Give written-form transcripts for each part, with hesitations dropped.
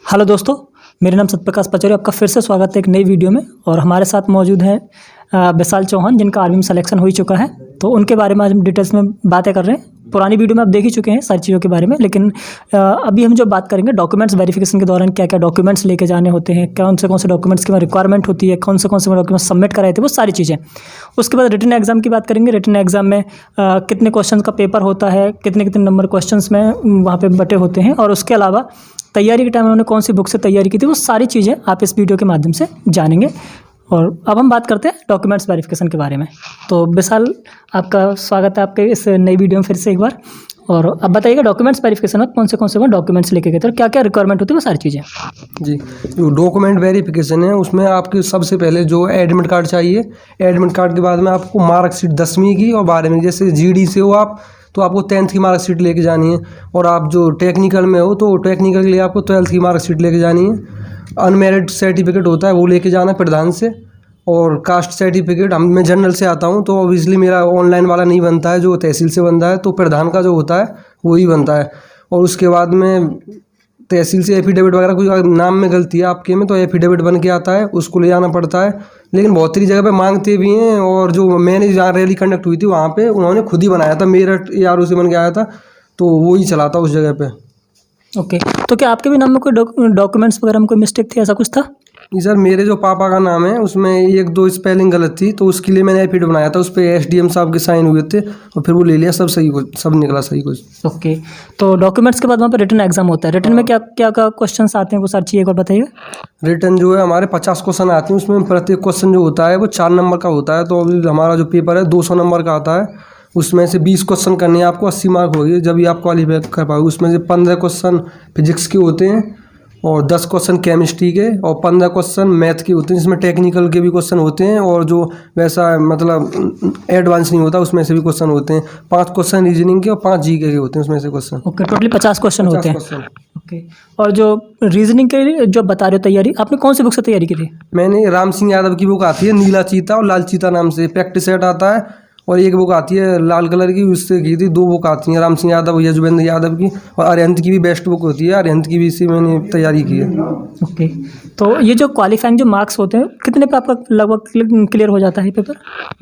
Hello दोस्तों, मेरा नाम सत्यप्रकाश पचौरी। आपका फिर से स्वागत है एक नई वीडियो में। और हमारे साथ मौजूद हैं विशाल चौहान, जिनका आर्मी में सिलेक्शन हो ही चुका है। तो उनके बारे में आज हम डिटेल्स में बातें कर रहे हैं। पुरानी वीडियो में आप देख ही चुके हैं सारी चीज़ों के बारे में, लेकिन अभी हम जो बात करेंगे डॉक्यूमेंट्स वेरिफिकेशन के दौरान क्या क्या डॉक्यूमेंट्स लेके जाने होते हैं, कौन से डॉक्यूमेंट्स की रिक्वायरमेंट होती है, कौन से डॉक्यूमेंट्स सबमिट कराए थे, वो सारी चीज़ें। उसके बाद रिटन एग्जाम की बात करेंगे। रिटन एग्जाम में कितने क्वेश्चन का पेपर होता है, कितने कितने नंबर क्वेश्चन में वहाँ पर बटे होते हैं, और उसके अलावा तैयारी के टाइम उन्होंने कौन सी बुक से तैयारी की थी, वो सारी चीज़ें आप इस वीडियो के माध्यम से जानेंगे। और अब हम बात करते हैं डॉक्यूमेंट्स वेरिफिकेशन के बारे में। तो विशाल, आपका स्वागत है आपके इस नई वीडियो में फिर से एक बार। और अब बताइएगा डॉक्यूमेंट्स वेरिफिकेशन में कौन से डॉक्यूमेंट्स लेके गए थे और क्या क्या रिक्वायरमेंट होती है, वो सारी चीज़ें। जी, जो डॉक्यूमेंट वेरिफिकेशन है उसमें आपके सबसे पहले जो एडमिट कार्ड चाहिए। एडमिट कार्ड के बाद में आपको मार्कशीट 10वीं की और 12वीं की, जैसे जीडी से हो आप तो आपको 10th की मार्कशीट लेके जानी है, और आप जो टेक्निकल में हो तो टेक्निकल के लिए आपको 12th की मार्कशीट लेके जानी है। अनमेरिड सर्टिफिकेट होता है वो लेके जाना है प्रधान से, और कास्ट सर्टिफिकेट मैं जनरल से आता हूँ तो ऑब्वियसली मेरा ऑनलाइन वाला नहीं बनता है, जो तहसील से बनता है, तो प्रधान का जो होता है वही बनता है। और उसके बाद में तहसील से एफिडेविट वगैरह, कोई नाम में गलती है आपके में तो एफिडेविट बन के आता है, उसको ले जाना पड़ता है। लेकिन बहुत सारी जगह पे मांगते भी हैं, और जो मैंने जहाँ रैली कंडक्ट हुई थी वहाँ पे उन्होंने खुद ही बनाया था, मेरठ ARO से बन के आया था, तो वो ही चला था उस जगह पे। ओके, तो क्या आपके भी नाम में कोई डॉक्यूमेंट्स वगैरह में कोई मिस्टेक थी, ऐसा कुछ था? जी सर, मेरे जो पापा का नाम है उसमें 1-2 स्पेलिंग गलत थी, तो उसके लिए मैंने एफिडेविट बनाया था, उस पर SDM साहब के साइन हुए थे, और फिर वो ले लिया, सब सही, कुछ सब निकला सही कुछ। ओके, तो डॉक्यूमेंट्स के बाद वहाँ पर रिटन एग्जाम होता है। रिटन में क्या क्या क्वेश्चंस आते हैं, वो सारी चीज़ एक बार बताइए। रिटर्न जो है हमारे 50 क्वेश्चन आते हैं, उसमें प्रत्येक क्वेश्चन जो होता है वो 4 नंबर का होता है। तो अभी हमारा जो पेपर है 200 नंबर का आता है, उसमें से 20 क्वेश्चन करने हैं आपको, 80 मार्क होगी जब भी आप क्वालिफाई कर पाओगे। उसमें से 15 क्वेश्चन फिजिक्स के होते हैं, और 10 क्वेश्चन केमिस्ट्री के, और 15 क्वेश्चन मैथ के होते हैं, जिसमें टेक्निकल के भी क्वेश्चन होते हैं, और जो वैसा मतलब एडवांस नहीं होता उसमें से भी क्वेश्चन होते हैं। 5 क्वेश्चन रीजनिंग के और 5 GK के होते हैं उसमें से क्वेश्चन। ओके, टोटली 50 क्वेश्चन होते हैं। 50 ओके, और जो रीजनिंग के लिए जो बता रहे हो तैयारी, आपने कौन सी बुक से तैयारी की थी? मैंने राम सिंह यादव की बुक आती है, नीला चीता और लाल चीता नाम से प्रैक्टिस सेट आता है, और एक बुक आती है लाल कलर की, उससे की थी। 2 बुक आती हैं राम सिंह यादव, यजुवेंद्र यादव की, और अरिहंत की भी बेस्ट बुक होती है, अरिहंत की भी इसी मैंने तैयारी की है। ओके, तो ये जो क्वालिफाइंग जो मार्क्स होते हैं कितने पे आपका लगभग क्लियर हो जाता है पेपर?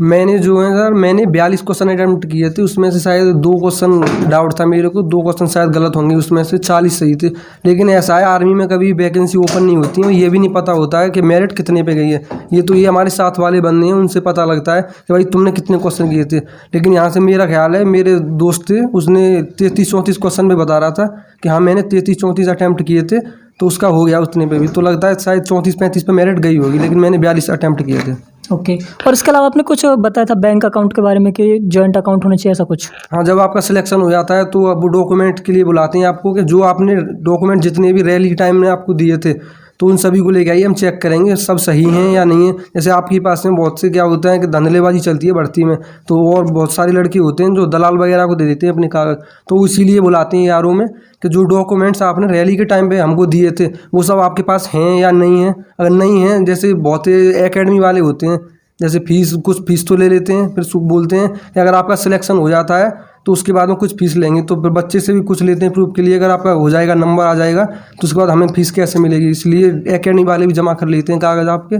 मैंने जो है सर, मैंने 42 क्वेश्चन अटैम्प्ट किए थे, उसमें से शायद 2 क्वेश्चन डाउट था मेरे को, 2 क्वेश्चन शायद गलत होंगे, उसमें से 40 सही थे। लेकिन ऐसा है, आर्मी में कभी वैकेंसी ओपन नहीं होती है, ये भी नहीं पता होता है कि मेरिट कितने पे गई है। ये तो ये हमारे साथ वाले बंदे हैं, उनसे पता लगता है कि भाई तुमने कितने क्वेश्चन किए थे। लेकिन यहाँ से मेरा ख्याल है, मेरे दोस्त थे, उसने 33-34 क्वेश्चन में बता रहा था कि हाँ मैंने 33-34 अटैम्प्ट किए थे, तो उसका हो गया उतने पे भी। तो लगता है शायद 34-35 पे मेरिट गई होगी, लेकिन मैंने 42 अटैम्प्ट किए थे। ओके, और इसके अलावा आपने कुछ बताया था बैंक अकाउंट के बारे में कि जॉइंट अकाउंट होना चाहिए, ऐसा कुछ? हाँ, जब आपका सिलेक्शन हो जाता है तो अब वो डॉक्यूमेंट के लिए बुलाते हैं आपको, कि जो आपने डॉक्यूमेंट जितने भी रैली टाइम में आपको दिए थे तो उन सभी को लेके आइए, हम चेक करेंगे सब सही हैं या नहीं है। जैसे आपके पास में बहुत से क्या होता है कि धंधलेबाजी चलती है भर्ती में, तो और बहुत सारे लड़के होते हैं जो दलाल वगैरह को दे देते हैं अपने कागज, तो इसीलिए बुलाते हैं यारों में कि जो डॉक्यूमेंट्स आपने रैली के टाइम पे हमको दिए थे वो सब आपके पास हैं या नहीं है। अगर नहीं है, जैसे बहुत एकेडमी वाले होते हैं, जैसे कुछ फीस तो ले लेते हैं, फिर बोलते हैं कि अगर आपका सिलेक्शन हो जाता है तो उसके बाद में कुछ फीस लेंगे, तो फिर बच्चे से भी कुछ लेते हैं प्रूफ के लिए। अगर आपका हो जाएगा, नंबर आ जाएगा, तो उसके बाद हमें फीस कैसे मिलेगी, इसलिए एकेडमी वाले भी जमा कर लेते हैं कागज़ आपके।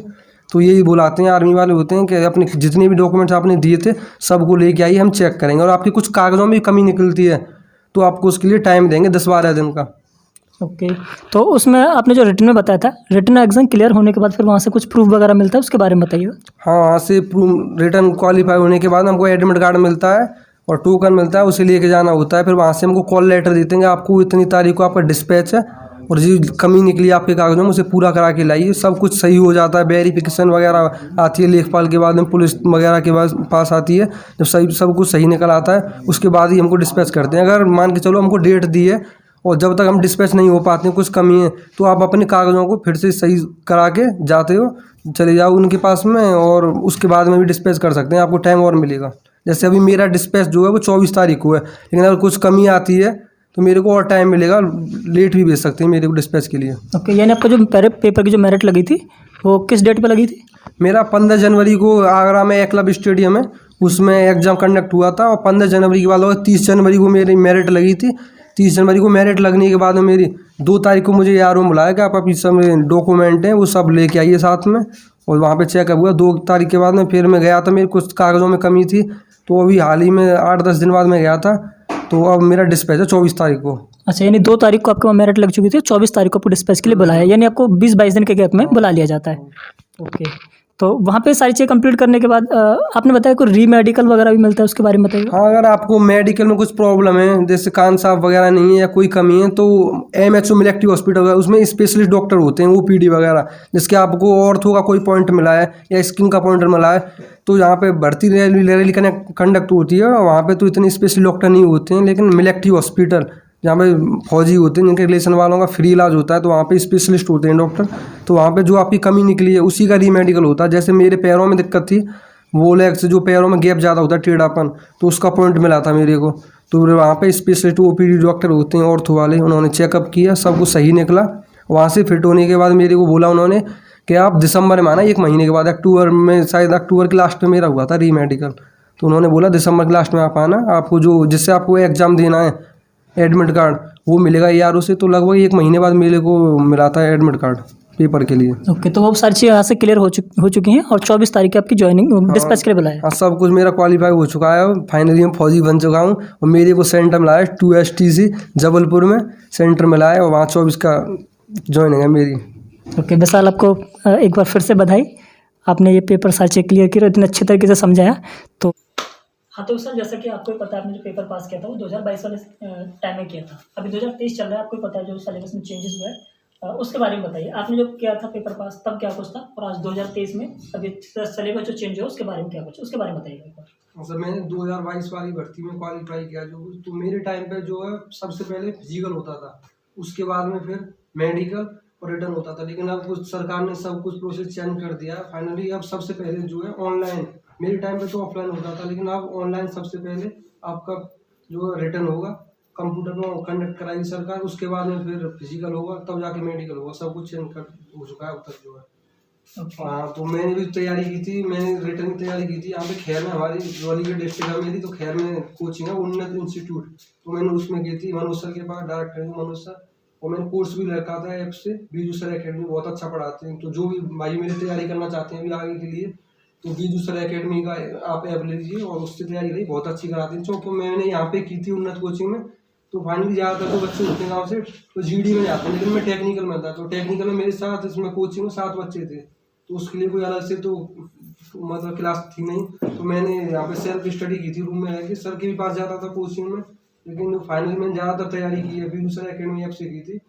तो यही बुलाते हैं, आर्मी वाले होते हैं कि अपने जितने भी डॉक्यूमेंट्स आपने दिए थे सबको लेके आइए, हम चेक करेंगे। और आपकी कुछ कागज़ों में भी कमी निकलती है तो आपको उसके लिए टाइम देंगे 10-12 दिन का। ओके, तो उसमें आपने जो रिटन में बताया था, रिटन एग्जाम क्लियर होने के बाद फिर वहाँ से कुछ प्रूफ वगैरह मिलता है, उसके बारे में बताइए। हाँ, वहाँ से प्रूफ, रिटर्न क्वालिफाई होने के बाद हमको एडमिट कार्ड मिलता है और टोकन मिलता है, उसे लेके जाना होता है। फिर वहाँ से हमको कॉल लेटर देते हैं, आपको इतनी तारीख को आपका डिस्पैच है, और जो कमी निकली आपके कागज़ों में उसे पूरा करा के लाइए। सब कुछ सही हो जाता है, वेरिफिकेशन वगैरह आती है लेखपाल के बाद में, पुलिस वगैरह के पास आती है। जब सब कुछ सही निकल आता है उसके बाद ही हमको डिस्पैच करते हैं। अगर मान के चलो हमको डेट दी है और जब तक हम डिस्पैच नहीं हो पाते हैं, कुछ कमी है, तो आप अपने कागज़ों को फिर से सही करा के जाते हो, चले जाओ उनके पास में, और उसके बाद में भी डिस्पैच कर सकते हैं, आपको टाइम और मिलेगा। जैसे अभी मेरा डिस्पैच जो है वो 24 तारीख को है, लेकिन अगर कुछ कमी आती है तो मेरे को और टाइम मिलेगा, लेट भी भेज सकते हैं मेरे को डिस्पैच के लिए। ओके, यानी आपका जो पेपर की जो मेरिट लगी थी वो किस डेट पे लगी थी? मेरा 15 जनवरी को आगरा में एकलव्य स्टेडियम है, उसमें एग्ज़ाम कंडक्ट हुआ था, और 15 जनवरी के बाद 30 जनवरी को मेरी मेरिट लगी थी। 30 जनवरी को मेरिट लगने के बाद में मेरी 2 तारीख को मुझे यार में बुलाया कि आप अपनी सब डॉक्यूमेंट हैं वो सब लेके आइए साथ में, और वहाँ पे चेकअप हुआ। 2 तारीख के बाद में फिर मैं गया था, मेरे कुछ कागज़ों में कमी थी, तो अभी हाल ही में 8-10 दिन बाद मैं गया था, तो अब मेरा डिस्पैच है 24 तारीख को। अच्छा, यानी 2 तारीख को आपके वहाँ मेरिट लग चुकी थी, 24 तारीख को आपको डिस्पैच के लिए बुलाया, यानी आपको 20-22 दिन के गैप में बुला लिया जाता है। ओके, तो वहाँ पे सारी चीज़ें कंप्लीट करने के बाद आपने बताया कोई री मेडिकल वगैरह भी मिलता है, उसके बारे में बताइए। हाँ, अगर आपको मेडिकल में कुछ प्रॉब्लम है, जैसे कान साफ वगैरह नहीं है या कोई कमी है, तो MHO मिलेक्टिव हॉस्पिटल है, उसमें स्पेशलिस्ट डॉक्टर होते हैं, OPD वगैरह, जिसके आपको ऑर्थो का कोई पॉइंट मिला है या स्किन का पॉइंट मिला है, तो यहाँ पे भर्ती रैली कंडक्ट होती है। वहाँ पे तो इतने स्पेशल डॉक्टर नहीं होते हैं, लेकिन मिलेक्टिव हॉस्पिटल जहाँ पे फौजी होते हैं, जिनके रिलेशन वालों का फ्री इलाज होता है, तो वहाँ पे स्पेशलिस्ट होते हैं डॉक्टर। तो वहाँ पे जो आपकी कमी निकली है उसी का रीमेडिकल होता है। जैसे मेरे पैरों में दिक्कत थी, वो लेग से जो पैरों में गैप ज़्यादा होता है, टेढ़ापन, तो उसका पॉइंट मिला था मेरे को। तो वहाँ पे स्पेशलिस्ट OPD डॉक्टर होते हैं ऑर्थो वाले, उन्होंने चेकअप किया, सब कुछ सही निकला। वहाँ से फिट होने के बाद मेरे को बोला उन्होंने कि आप दिसंबर में आना, 1 महीने के बाद, अक्टूबर में, शायद अक्टूबर के लास्ट में मेरा हुआ था रीमेडिकल, तो उन्होंने बोला दिसंबर के लास्ट में आप आना, आपको जो जिससे आपको एग्ज़ाम देना है एडमिट कार्ड वो मिलेगा यार उसे। तो लगभग 1 महीने बाद मेरे को मिला था एडमिट कार्ड पेपर के लिए। ओके, तो वो सारी चीज़ें यहाँ से क्लियर हो चुकी हैं और 24 तारीख की आपकी ज्वाइनिंग डिस्पैच के लिए बुलाया। हाँ, सब कुछ मेरा क्वालिफाई हो चुका है, फाइनली मैं फौजी बन चुका हूँ। और मेरे को सेंटर मिला है 2STC जबलपुर में सेंटर मिला है, और वहाँ 24 का ज्वाइनिंग है मेरी। ओके विशाल, आपको एक बार फिर से बधाई, आपने ये पेपर सारी चीज़ क्लियर किया और इतने अच्छे तरीके से समझाया। तो हाँ, तो सर जैसा कि आपको पता है, आपने जो पेपर पास किया था वो 2022 वाले टाइम में किया था, अभी 2023 चल रहा है, आपको पता है जो सिलेबस में चेंजेस हुआ है, उसके बारे में बताइए। आपने जो किया था पेपर पास तब क्या कुछ था, और आज 2023 में अभी सिलेबस जो चेंज हुआ उसके बारे में क्या कुछ, उसके बारे में बताइए एक बार। सर, मैंने 2022 वाली भर्ती में क्वालिफाई किया, जो तो मेरे टाइम पे जो है सबसे पहले फिजिकल होता था, उसके बाद में फिर मेडिकल और रिटर्न होता था। लेकिन अब कुछ सरकार ने सब कुछ प्रोसेस चेंज कर दिया फाइनली। अब सबसे पहले जो है ऑनलाइन, मेरे टाइम पे तो ऑफलाइन होता था, लेकिन अब ऑनलाइन सबसे पहले आपका जो रिटर्न होगा कंप्यूटर में कंडक्ट कराएगी सरकार, उसके बाद में फिर फिजिकल होगा, तब जाके मेडिकल होगा। सब कुछ चेंज कर हो चुका है अब तक जो है। हाँ, तो मैंने भी तैयारी की थी, मैंने रिटर्न की तैयारी की थी। यहाँ पे खैर में हमारी जो अलीगढ़ डिस्ट्रिक्ट है मेरी, तो खैर में कोचिंग है उन्नत इंस्टीट्यूट, तो मैंने उसमें की थी, मनोज सर के पास, डायरेक्टर है मनोज सर। और मैंने कोर्स भी रखा था ऐप से, बीजू सर एकेडमी, बहुत अच्छा पढ़ाते हैं। तो जो भी भाई मेरी तैयारी करना चाहते हैं अभी आगे के लिए, तो बीजू सर एकेडमी का आप ऐप ले लीजिए और उससे तैयारी करिए, बहुत अच्छी कराते हैं। तो मैंने यहाँ पे की थी उन्नत कोचिंग में। तो फाइनली ज़्यादातर तो बच्चे होते हैं गाँव से, तो GD में जाते हैं, लेकिन मैं टेक्निकल में था। तो टेक्निकल में मेरे साथ इसमें कोचिंग में 7 बच्चे थे, तो उसके लिए कोई अलग से तो मतलब क्लास थी नहीं। तो मैंने यहाँ पे सेल्फ स्टडी की थी रूम में रह के, सर के भी पास जाता था कोचिंग में। लेकिन फाइनल मैंने ज़्यादातर तैयारी की है बीजू सर एकेडमी ऐप से की थी।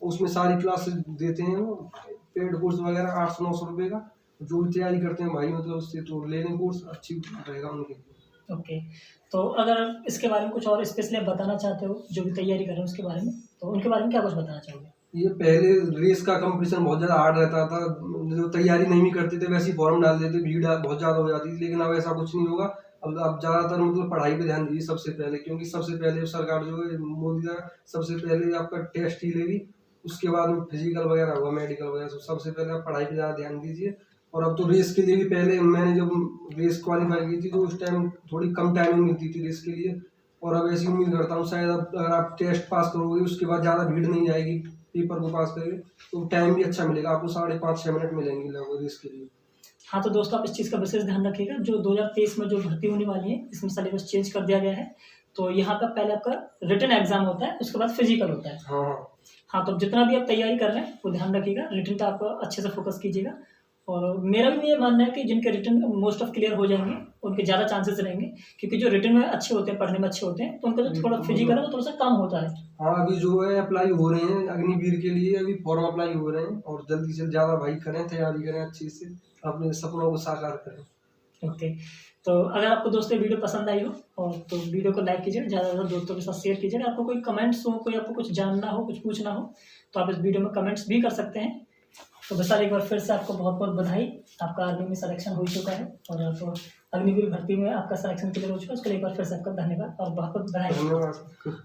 उसमें सारी क्लासेस देते हैं वो, पेड कोर्स वगैरह 800-900 रुपये का। जो भी तैयारी करते हैं भाई, मतलब उससे तो ले लें कोर्स, अच्छी रहेगा उनके लिए। ओके, तो अगर इसके बारे में कुछ और स्पेशली आप बताना चाहते हो, जो भी तैयारी कर रहे हो उसके बारे में, तो उनके बारे में क्या कुछ बताना चाहोगे? ये पहले रेस का कंपटीशन बहुत ज़्यादा हार्ड रहता था, जो तैयारी नहीं भी करते थे वैसे ही फॉर्म डाल देते, भीड़ बहुत ज़्यादा हो जाती थी। लेकिन अब ऐसा कुछ नहीं होगा। अब ज़्यादातर मतलब पढ़ाई पे ध्यान दीजिए सबसे पहले, क्योंकि सबसे पहले सरकार जो है मोदी का सबसे पहले आपका टेस्ट ही लेगी, उसके बाद में फिजिकल वगैरह होगा, मेडिकल वगैरह। तो सबसे पहले आप पढ़ाई पे ज़्यादा ध्यान दीजिए। और अब तो रेस के लिए भी, पहले मैंने जब रेस क्वालिफाई की थी तो उस टाइम थोड़ी कम टाइमिंग मिलती थी रेस के लिए। और अब ऐसी उम्मीद करता हूँ शायद अब अगर आप टेस्ट पास करोगे उसके बाद ज़्यादा भीड़ नहीं जाएगी, पेपर को पास करेंगे तो टाइम भी अच्छा मिलेगा आपको, 5.5-6 मिनट मिलेंगे लगभग इसके लिए। हाँ, तो दोस्तों आप इस चीज़ का विशेष ध्यान रखिएगा, जो 2023 में जो भर्ती होने वाली है इसमें सिलेबस चेंज कर दिया गया है। तो यहाँ पर पहले आपका रिटन एग्जाम होता है, उसके बाद फिजिकल होता है। हाँ हाँ, तो जितना भी आप तैयारी कर रहे हैं वो ध्यान रखिएगा, रिटन पर आप अच्छे से फोकस कीजिएगा। और मेरा भी ये मानना है कि जिनके रिटन मोस्ट ऑफ क्लियर हो जाएंगे उनके ज़्यादा चांसेस रहेंगे, क्योंकि जो रिटन में अच्छे होते हैं, पढ़ने में अच्छे होते हैं, तो उनका जो थोड़ा फिजिकल है वो थोड़ा सा कम होता है। हाँ, अभी जो है अप्लाई हो रहे हैं अग्निवीर के लिए, अभी फॉर्म अप्लाई हो रहे हैं, और जल्दी से ज़्यादा भाई करें, तैयारी करें अच्छी से, अपने सपनों को साकार करें। ओके, तो अगर आपको दोस्तों वीडियो पसंद आई हो और तो वीडियो को लाइक कीजिए, ज़्यादा से ज़्यादा दोस्तों के साथ शेयर कीजिए। आपको कोई कमेंट्स हो, कोई आपको कुछ जानना हो, कुछ पूछना हो, तो आप इस वीडियो में कमेंट्स भी कर सकते हैं। तो विशाल, एक बार फिर से आपको बहुत बहुत बधाई, आपका आर्मी में सिलेक्शन हो चुका है और आप अग्निवीर भर्ती में आपका सिलेक्शन क्लियर हो चुका है, उसके लिए एक बार फिर से आपका धन्यवाद और बहुत बहुत बधाई। धन्यवाद।